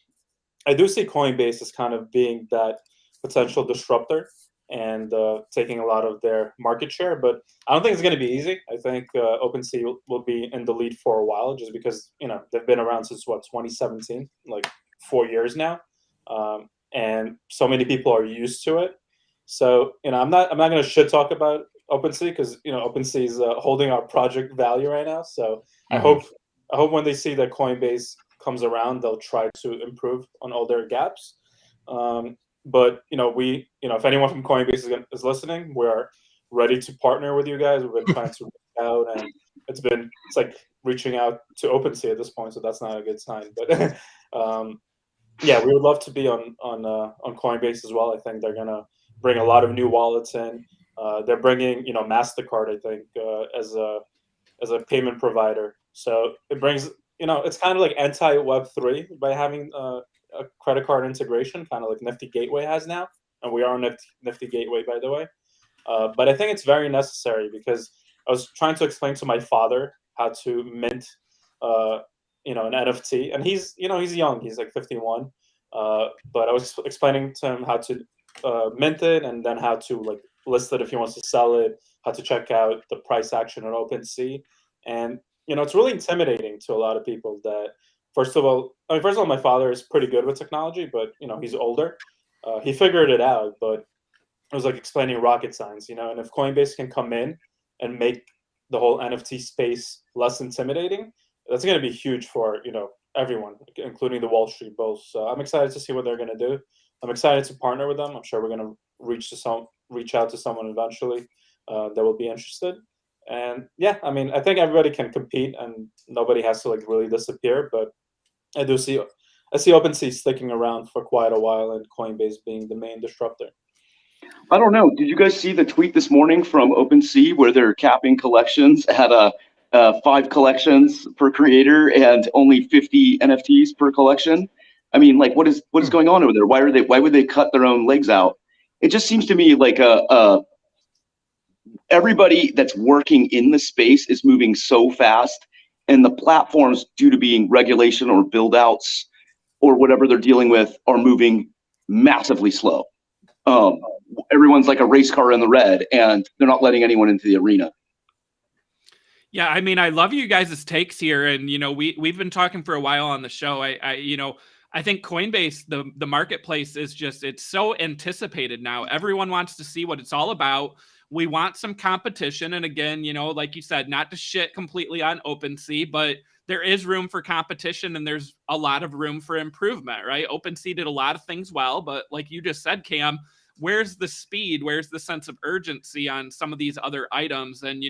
I do see Coinbase as kind of being that potential disruptor and taking a lot of their market share. But I don't think it's going to be easy. I think OpenSea will be in the lead for a while, just because they've been around since 2017, like 4 years now, and so many people are used to it. So I'm not going to shit talk about OpenSea, because OpenSea is holding our project value right now. So I hope when they see that Coinbase comes around, they'll try to improve on all their gaps. But if anyone from Coinbase is listening, we're ready to partner with you guys. We've been trying to reach out, and it's like reaching out to OpenSea at this point, so that's not a good sign. But yeah, we would love to be on Coinbase as well. I think they're gonna bring a lot of new wallets in. They're bringing MasterCard, I think, as a payment provider. So it brings it's kind of like anti-Web3 by having a credit card integration, kind of like Nifty Gateway has now, and we are on Nifty Gateway, by the way. But I think it's very necessary, because I was trying to explain to my father how to mint, an NFT, and he's young, he's like 51, but I was explaining to him how to mint it, and then how to like list it if he wants to sell it, how to check out the price action on OpenSea, and it's really intimidating to a lot of people that. First of all, my father is pretty good with technology, but he's older. He figured it out, but it was like explaining rocket science, And if Coinbase can come in and make the whole NFT space less intimidating, that's going to be huge for everyone, including the Wall Street Bulls. So I'm excited to see what they're going to do. I'm excited to partner with them. I'm sure we're going to reach out to someone eventually that will be interested. And yeah, I think everybody can compete, and nobody has to like really disappear. But I do see I see OpenSea sticking around for quite a while, and Coinbase being the main disruptor. I don't know. Did you guys see the tweet this morning from OpenSea where they're capping collections at 5 collections per creator and only 50 NFTs per collection? I mean, like, what is going on over there? Why would they cut their own legs out? It just seems to me like everybody that's working in the space is moving so fast, and the platforms, due to being regulation or build outs or whatever they're dealing with, are moving massively slow. Everyone's like a race car in the red, and they're not letting anyone into the arena. Yeah, I mean, I love you guys' takes here, and we've been talking for a while on the show. I think Coinbase, the marketplace, is just, it's so anticipated now. Everyone wants to see what it's all about. We want some competition, and again, like you said, not to shit completely on OpenSea, but there is room for competition, and there's a lot of room for improvement, right? OpenSea did a lot of things well, but like you just said, Cam, where's the speed? Where's the sense of urgency on some of these other items? And,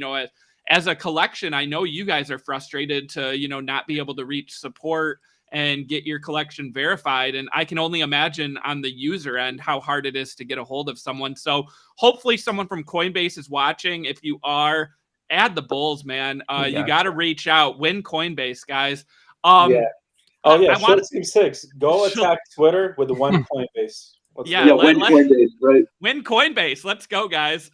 as a collection, I know you guys are frustrated to, not be able to reach support and get your collection verified. And I can only imagine on the user end how hard it is to get a hold of someone. So hopefully someone from Coinbase is watching. If you are, add the Bulls, man. You got to reach out. Win Coinbase, guys. Yeah. Oh, yeah. Short Team 6. Go attack Twitter with the one Coinbase. Win Coinbase, right? Win Coinbase. Let's go, guys.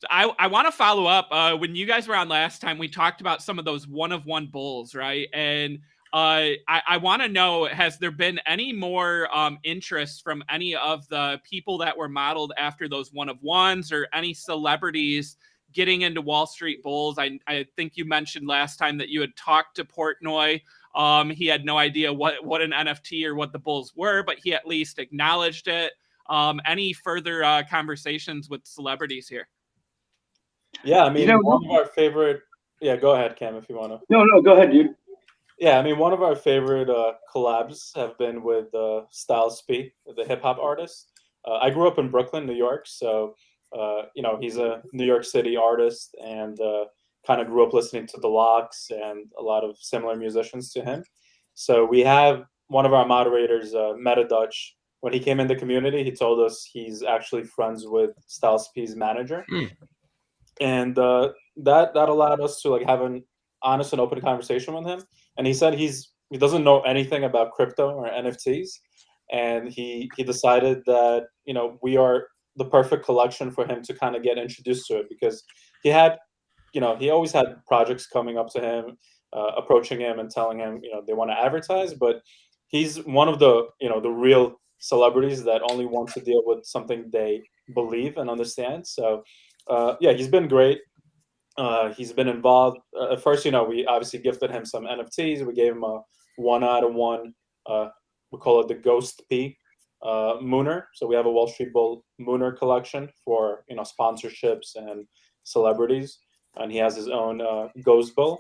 I want to follow up. When you guys were on last time, we talked about some of those one-of-one Bulls, right? And I want to know, has there been any more interest from any of the people that were modeled after those one-of-ones, or any celebrities getting into Wall Street Bulls? I think you mentioned last time that you had talked to Portnoy. He had no idea what an NFT or what the Bulls were, but he at least acknowledged it. Any further conversations with celebrities here? Yeah, I mean, one of our favorite. Yeah, go ahead, Cam, if you want to. No, go ahead, dude. Yeah, I mean, one of our favorite collabs have been with Styles P, the hip hop artist. I grew up in Brooklyn, New York, so he's a New York City artist, and kind of grew up listening to the Locks and a lot of similar musicians to him. So we have one of our moderators, MetaDutch. When he came in the community, he told us he's actually friends with Styles P's manager. And that allowed us to have an honest and open conversation with him. And he said he doesn't know anything about crypto or NFTs, and he decided that we are the perfect collection for him to kind of get introduced to it, because he had he always had projects coming up to him, approaching him and telling him they want to advertise, but he's one of the the real celebrities that only want to deal with something they believe and understand. So yeah, he's been great. He's been involved. At first, we obviously gifted him some NFTs. We gave him a 1/1. We call it the Ghost P Mooner. So we have a Wall Street Bull Mooner collection for sponsorships and celebrities, and he has his own Ghost Bull.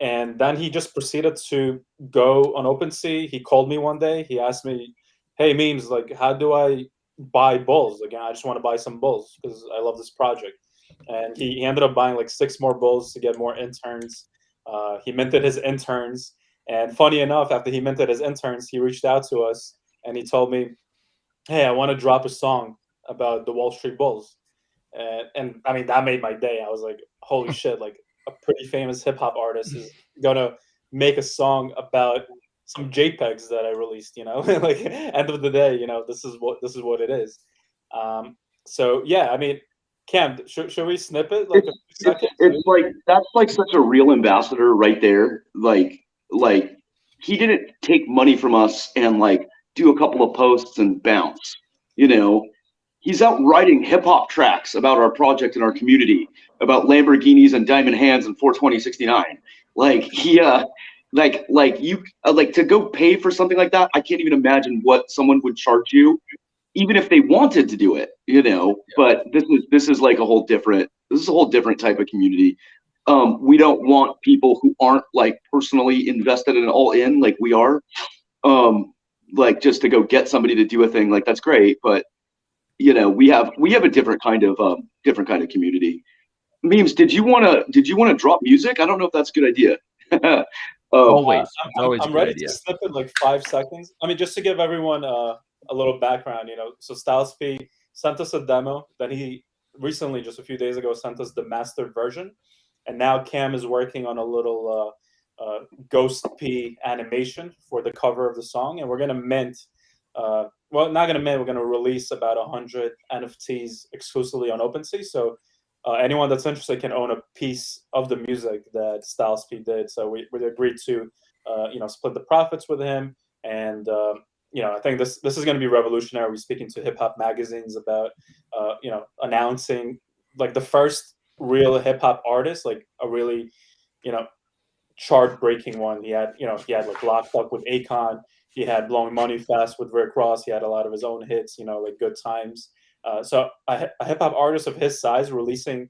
And then he just proceeded to go on OpenSea. He called me one day. He asked me, "Hey, Memes, how do I buy bulls? I just want to buy some bulls because I love this project." And he ended up buying 6 more bulls to get more interns. He minted his interns. And funny enough, after he minted his interns, he reached out to us and he told me, "Hey, I want to drop a song about the Wall Street Bulls." And I mean, that made my day. I was like, holy shit, a pretty famous hip hop artist is going to make a song about some JPEGs that I released, end of the day, this is what it is. So yeah, I mean, Cam, should we snip it? It's that's such a real ambassador right there. He didn't take money from us and do a couple of posts and bounce. He's out writing hip hop tracks about our project and our community, about Lamborghinis and diamond hands and 42069. To go pay for something like that, I can't even imagine what someone would charge you, even if they wanted to do it, But this is a whole different type of community. We don't want people who aren't personally invested and all in like we are. Just to go get somebody to do a thing, that's great, but we have a different kind of community. Memes, did you want to drop music? I don't know if that's a good idea. Always. I'm, It's always a I'm good ready idea. to snip in like 5 seconds. I mean, just to give everyone a little background, so Styles P sent us a demo. Then he recently, just a few days ago, sent us the master version. And now Cam is working on a little Ghost P animation for the cover of the song. And we're going to mint, well, not going to mint, we're going to release about 100 NFTs exclusively on OpenSea. So anyone that's interested can own a piece of the music that Styles P did. So we agreed to, split the profits with him. And, I think this is going to be revolutionary. We're speaking to hip hop magazines about, announcing like the first real hip hop artist, like a really, chart breaking one. He had like Locked Up with Akon. He had Blowing Money Fast with Rick Ross. He had a lot of his own hits, like Good Times. So a hip hop artist of his size releasing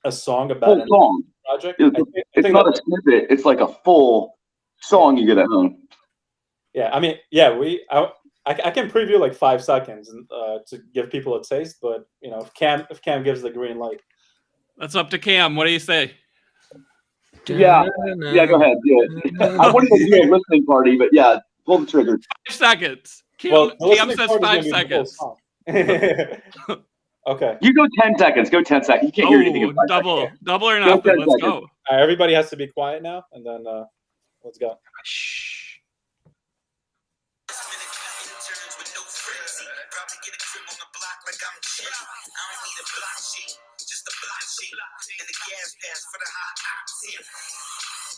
a song about Full song. Project. It's not a snippet. It's like a full song you get at home. Yeah, I mean, yeah, I can preview like 5 seconds to give people a taste, but if Cam gives the green light, that's up to Cam. What do you say? Yeah, go ahead. Yeah. I wanted to do a listening party, but yeah, pull the trigger. 5 seconds. Well, Cam says 5 seconds. Okay. You go 10 seconds. Go 10 seconds. You can't hear anything in 5 double seconds. or nothing. Let's go. All right, everybody has to be quiet now, and then let's go. Shh.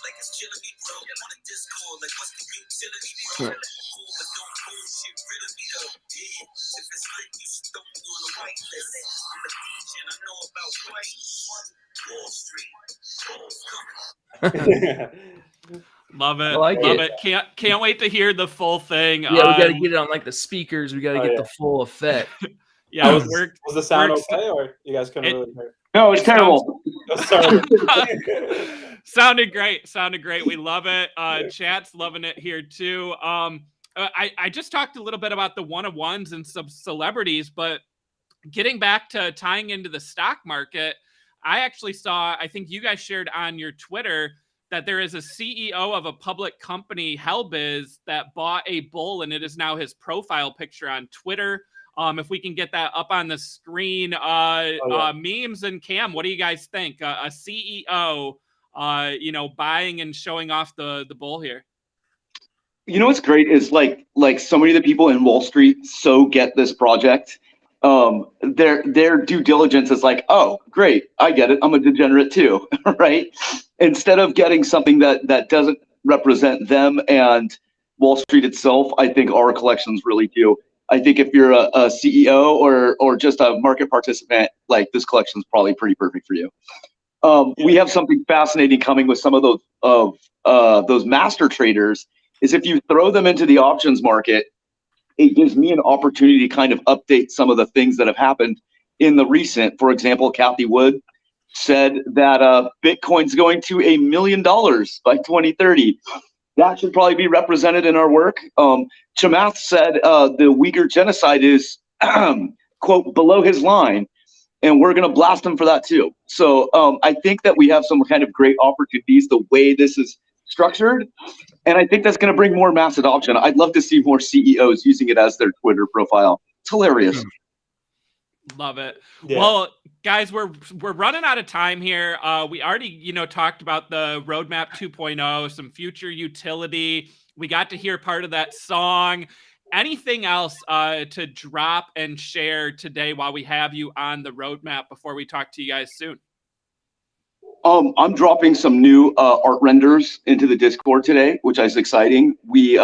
Like it's killing me, bro. On a Discord, like what's the utility, bro? Cool, but don't bullshit, rid of me though. Yeah, if it's lit, you should throw me on the white list. I'm a DJ and I know about white. Wall Street, coming. Love it. I like Love it. it. Can't wait to hear the full thing. Yeah, we got to get it on like the speakers. We got to get the full effect. Yeah, was the sound okay, or you guys couldn't really hear? No, it's terrible. Sounded great. We love it. Chat's loving it here too. I just talked a little bit about the one-on-ones and some celebrities, but getting back to tying into the stock market, I actually saw, I think you guys shared on your Twitter that there is a CEO of a public company, Hellbiz, that bought a bull, and it is now his profile picture on Twitter. If we can get that up on the screen, memes and Cam, what do you guys think? A CEO, buying and showing off the bull here. What's great is like so many of the people in Wall Street so get this project. Their due diligence is like, oh, great, I get it. I'm a degenerate too, right? Instead of getting something that doesn't represent them and Wall Street itself, I think our collections really do. I think if you're a CEO or just a market participant, like this collection is probably pretty perfect for you. We have something fascinating coming with some of those master traders. Is if you throw them into the options market, it gives me an opportunity to kind of update some of the things that have happened in the recent. For example, Kathy Wood said that Bitcoin's going to $1 million by 2030. That should probably be represented in our work. Chamath said the Uyghur genocide is, quote, below his line, and we're going to blast him for that too. So I think that we have some kind of great opportunities the way this is structured, and I think that's going to bring more mass adoption. I'd love to see more CEOs using it as their Twitter profile. It's hilarious. Love it. Yeah. Well, guys, we're running out of time here. We already, talked about the roadmap 2.0, some future utility. We got to hear part of that song. Anything else to drop and share today while we have you on the roadmap before we talk to you guys soon? I'm dropping some new art renders into the Discord today, which is exciting. We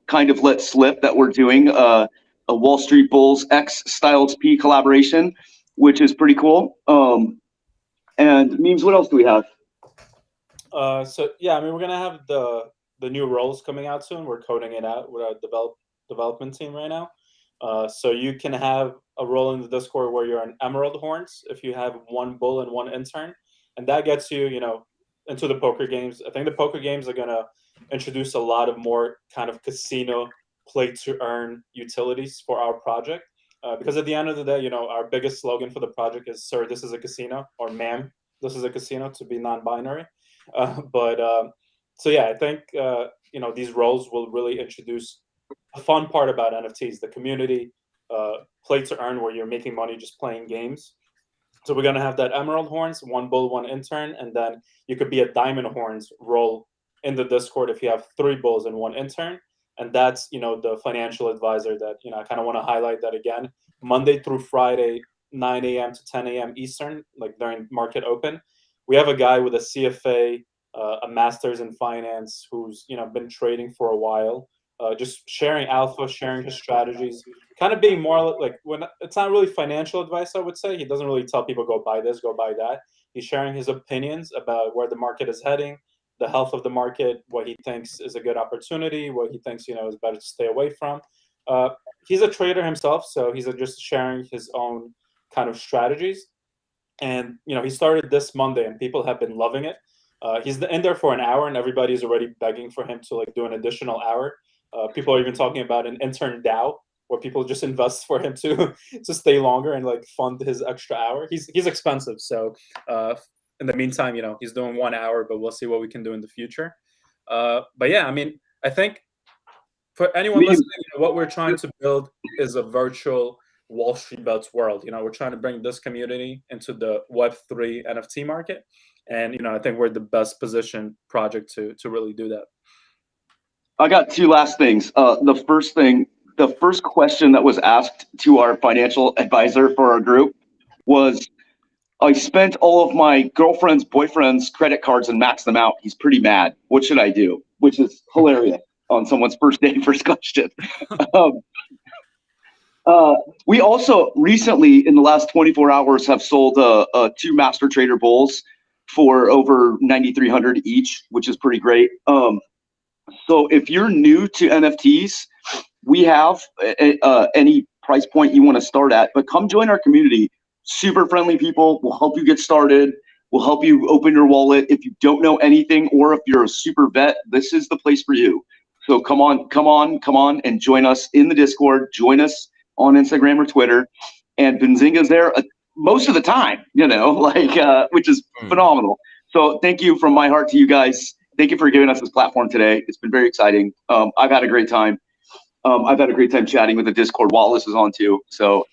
kind of let slip that we're doing a Wall Street Bulls X Styles P collaboration, which is pretty cool. And memes, what else do we have? So yeah, I mean, we're gonna have the new roles coming out soon. We're coding it out with our development team right now. So you can have a role in the Discord where you're an Emerald Horns if you have one bull and one intern, and that gets you, into the poker games. I think the poker games are gonna introduce a lot of more kind of casino play to earn utilities for our project. Because at the end of the day, our biggest slogan for the project is, "Sir, this is a casino," or "Ma'am, this is a casino," to be non-binary. But So yeah, I think these roles will really introduce a fun part about NFTs, the community, play to earn, where you're making money just playing games. So we're gonna have that Emerald Horns, one bull, one intern, and then you could be a Diamond Horns role in the Discord if you have 3 bulls and 1 intern. And that's the financial advisor that I kind of want to highlight that again. Monday through Friday, 9 a.m. to 10 a.m. Eastern, like during market open. We have a guy with a CFA, a master's in finance, who's been trading for a while, just sharing alpha, sharing his strategies, kind of being more like, when it's not really financial advice, I would say. He doesn't really tell people go buy this, go buy that. He's sharing his opinions about where the market is heading, the health of the market, what he thinks is a good opportunity, what he thinks is better to stay away from. He's a trader himself, so he's just sharing his own kind of strategies. And he started this Monday, and people have been loving it. He's in there for an hour, and everybody's already begging for him to like do an additional hour. People are even talking about an intern DAO, where people just invest for him to stay longer and like fund his extra hour. He's expensive, so in the meantime, he's doing 1 hour, but we'll see what we can do in the future. But yeah, I mean, I think for anyone listening, what we're trying to build is a virtual Wall Street Bets world. We're trying to bring this community into the Web3 NFT market, and I think we're the best positioned project to really do that. I got 2 last things. The first question that was asked to our financial advisor for our group was, I spent all of my girlfriend's boyfriend's credit cards and maxed them out. He's pretty mad. What should I do? Which is hilarious on someone's first day, first question. We also recently, in the last 24 hours, have sold 2 master trader bulls for over 9,300 each, which is pretty great. So if you're new to NFTs, we have any price point you want to start at, but come join our community. Super friendly people. We'll help you get started. We'll help you open your wallet. If you don't know anything, or if you're a super vet, this is the place for you. So come on and join us in the Discord. Join us on Instagram or Twitter. And Benzinga's there most of the time, which is phenomenal. So thank you from my heart to you guys. Thank you for giving us this platform today. It's been very exciting. I've had a great time. I've had a great time chatting with the Discord while this is on too. So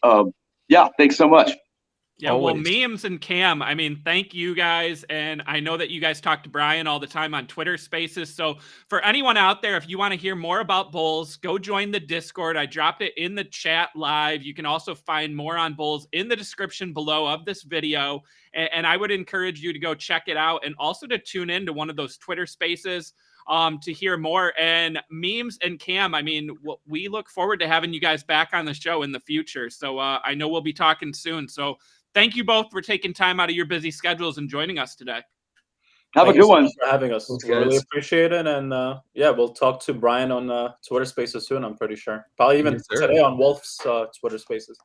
yeah, thanks so much. Yeah, Always. well, Memes and Cam, I mean, thank you guys. And I know that you guys talk to Brian all the time on Twitter Spaces. So for anyone out there, if you want to hear more about Bulls, go join the Discord. I dropped it in the chat live. You can also find more on Bulls in the description below of this video. And I would encourage you to go check it out, and also to tune in to one of those Twitter Spaces to hear more. And Memes and Cam, I mean, we look forward to having you guys back on the show in the future. So I know we'll be talking soon. So thank you both for taking time out of your busy schedules and joining us today. Have a good one. Thanks for having us. We really appreciate it. And yeah, we'll talk to Brian on Twitter Spaces soon, I'm pretty sure. Probably even today on Wolf's Twitter Spaces.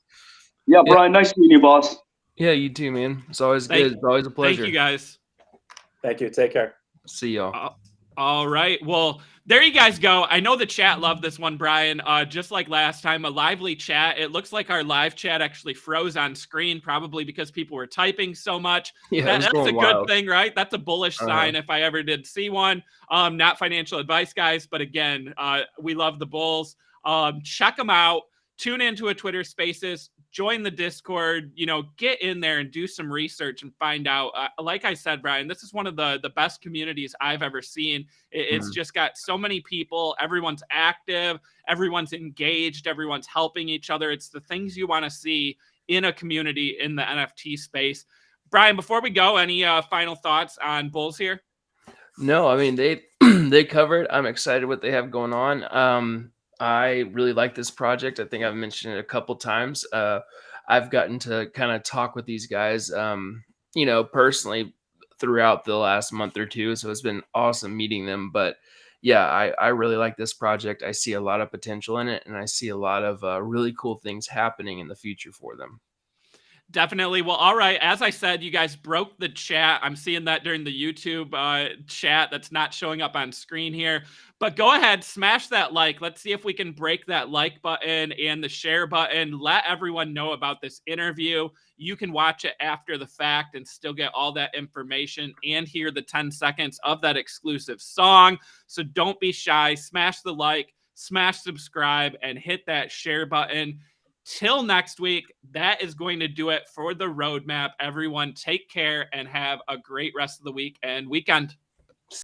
Yeah, Brian, nice meeting you, boss. Yeah, you too, man. It's always good. It's always a pleasure. Thank you, guys. Thank you. Take care. See y'all. All right. Well, there you guys go. I know the chat loved this one, Brian. Just like last time, a lively chat. It looks like our live chat actually froze on screen, probably because people were typing so much. Yeah, that's a wild. good thing, right? That's a bullish sign if I ever did see one. Not financial advice, guys, but again, we love the Bulls. Check them out. Tune into a Twitter Spaces. Join the Discord, get in there and do some research and find out. Like I said, Brian, this is one of the best communities I've ever seen. It's just got so many people. Everyone's active. Everyone's engaged. Everyone's helping each other. It's the things you want to see in a community in the NFT space. Brian, before we go, any final thoughts on Bulls here? No, I mean, they covered. I'm excited what they have going on. I really like this project. I think I've mentioned it a couple times. I've gotten to kind of talk with these guys, personally throughout the last month or two. So it's been awesome meeting them. But yeah, I really like this project. I see a lot of potential in it, and I see a lot of really cool things happening in the future for them. Definitely. Well, all right. As I said, you guys broke the chat. I'm seeing that during the YouTube chat that's not showing up on screen here. But go ahead, smash that like. Let's see if we can break that like button and the share button. Let everyone know about this interview. You can watch it after the fact and still get all that information and hear the 10 seconds of that exclusive song. So don't be shy. Smash the like, smash subscribe, and hit that share button. Till next week, that is going to do it for the roadmap. Everyone take care and have a great rest of the week and weekend.